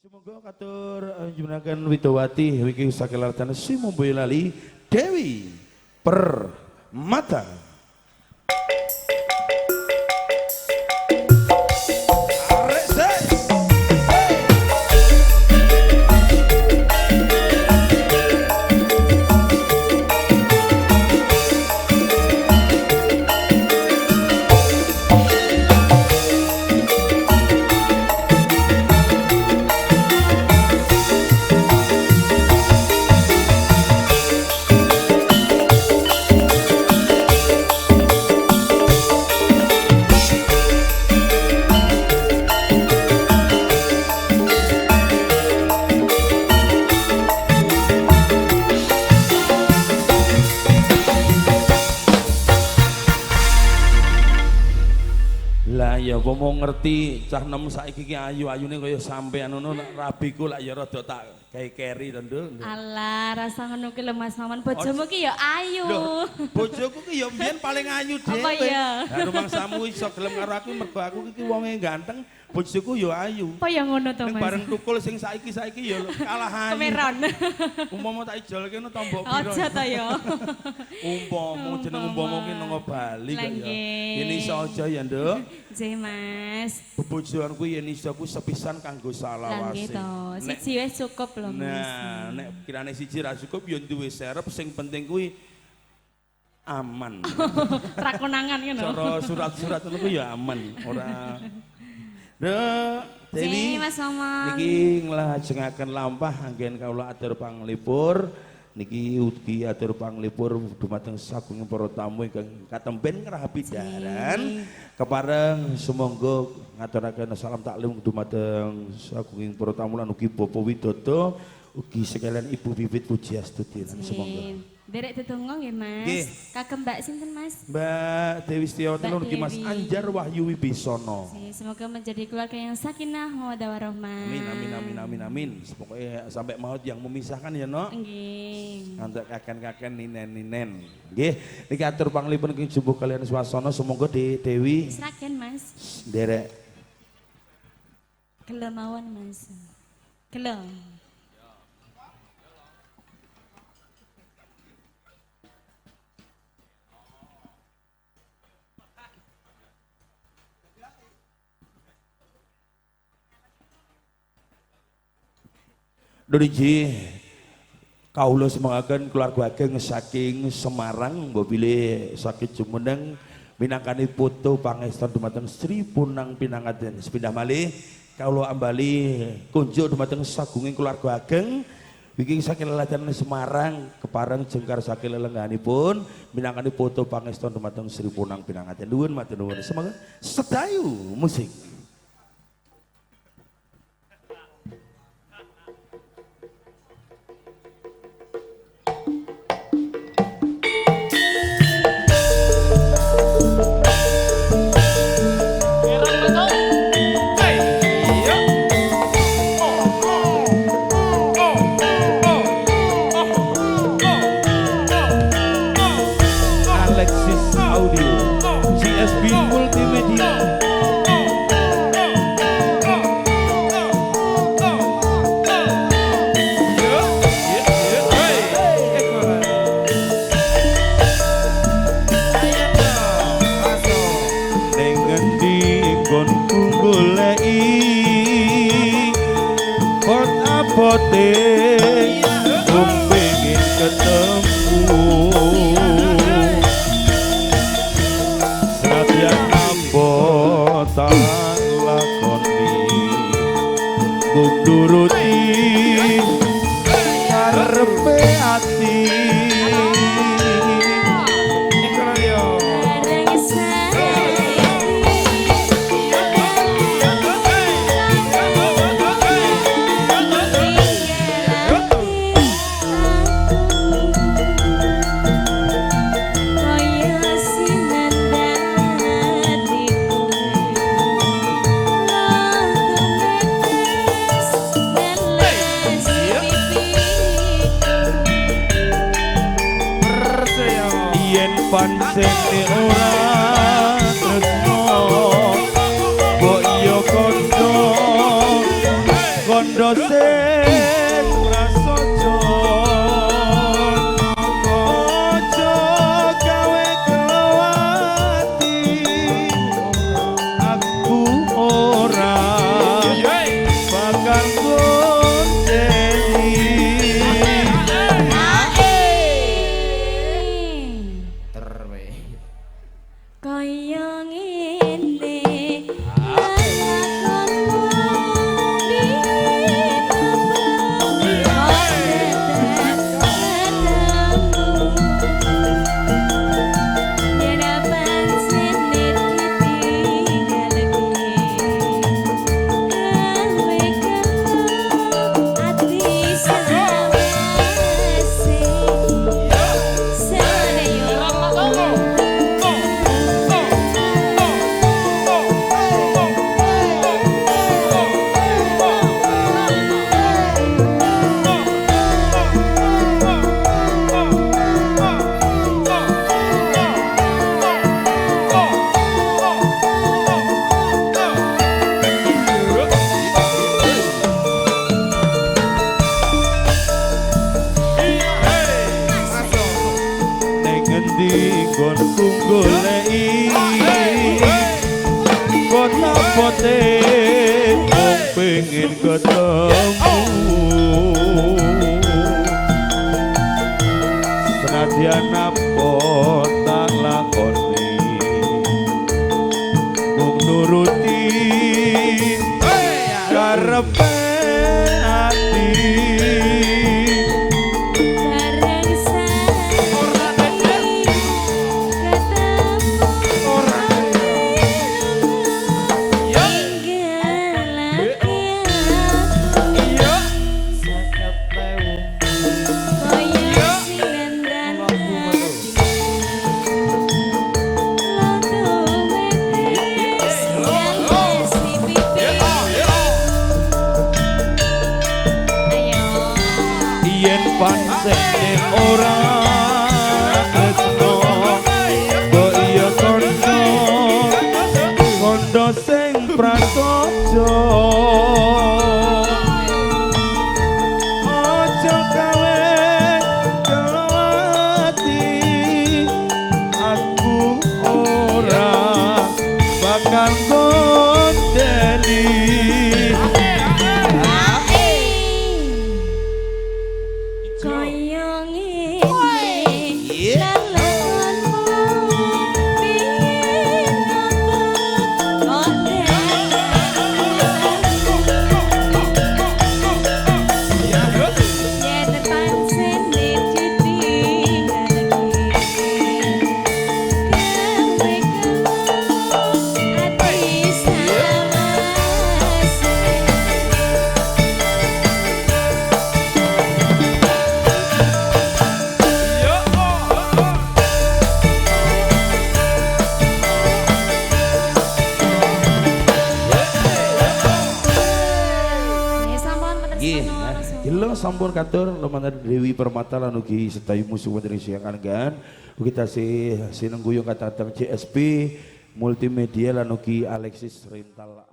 Semoga katur jumenaken Widowati wiki sakelartana Simon Boyolali Dewi Permata. Ya apa mau ngerti cah nem saiki ki ayu-ayune kaya sampean ngono rabiku lak ya rada tak gawe keri to, Nduk. Alah, rasa ngono ki lho Mas Maman, bojomu ki ya ayu. Loh, bojoku ki ya mbiyen paling ayu dhewe. Apa ya? Lah rumangsamu iso gelem karo aku mergo aku iki wonge ganteng, bojoku ya ayu. Apa ya ngono to, Nek Mas? bareng tukul sing saiki-saiki ya kalah ayu. Kemeron. Umpama tak ijolke no tombok piro. Aja ta ya. Umpama jeneng umpama ki nang Bali kok ya. Ini iso aja ya, Nduk. Nggih, Mas. Bebojoan ku yen iso ku sepisan kanggo Lah nggih salawase. to, siji wis cukup lho, Mas. Nah, nek kirane siji ra cukup ya duwe serep sing penting kuwi aman. Ra konangan ngono. Cara surat-surat ngono ku ya aman, ora. Dek, Dewi. Mas Maman. Niki nglajengaken lampah anggen kawula atur panglipur. Niki ugi atur panglipur dumateng sagunging para tamu ingkang katemben ngrabi daran. Kepareng sumangga ngaturaken salam taklim dumateng sagunging para tamu lan ugi Bapak Widodo ugi sekalian Ibu Bibit Pujiastuti sumangga. Derek tetunggo nggih, Mas. Nggih. Kakek Mbak sinten, Mas? Mbak Dewi Setiawati Mbak ugi Mas Dewi. Anjar Wahyu Wibisono. Semoga menjadi keluarga yang sakinah mawaddah warahmah. Amin amin amin amin amin. Pokoknya sampai maut yang memisahkan ya, no. Nggih. Untuk kakek-kakek ninen-ninen. Nggih, niki atur panglipun ing jumbuh kalian swasana semoga di Dewi Sragen, Mas. derek Gelem mawon, Mas. Gelem. Doriji kawula semangaken keluarga ageng saking Semarang mbok bilih sakit jumeneng minangkani foto pangestan dumateng Sri Punang Pinangaten. Sepindah malih kawula ambali kunjuk dumateng sagunging keluarga ageng Wiki saking leladan Semarang kepareng jengkar saking lelengganipun minangkani foto pangestan dumateng Sri Punang Pinangaten. Nuwun matur nuwun. Semangat sedayu musik. Alexis Audio CSB Multimedia. Ning ngendi nggonku goleki pot-apote wong pengen ketemu. Senadyan ambotan lakoni mbok nuruti karepe ati. kondo sen prasojo ojo gawe kelewati aku ora bakal gonteni kaya ngene kon goleki kota pote wong pengen ketemu senadyan apa tak lakoni mung nuruti karepe ati yen pancen ora esno mbok iya kondo sing prasaja aja gawe kelewati aku ora bakal gonteni Gila sampun katur Lemantar Dewi Permata lan ugi sedaya musuh wonten siang kan kita sinengguyung kata CSP Multimedia lan ugi Alexis Rental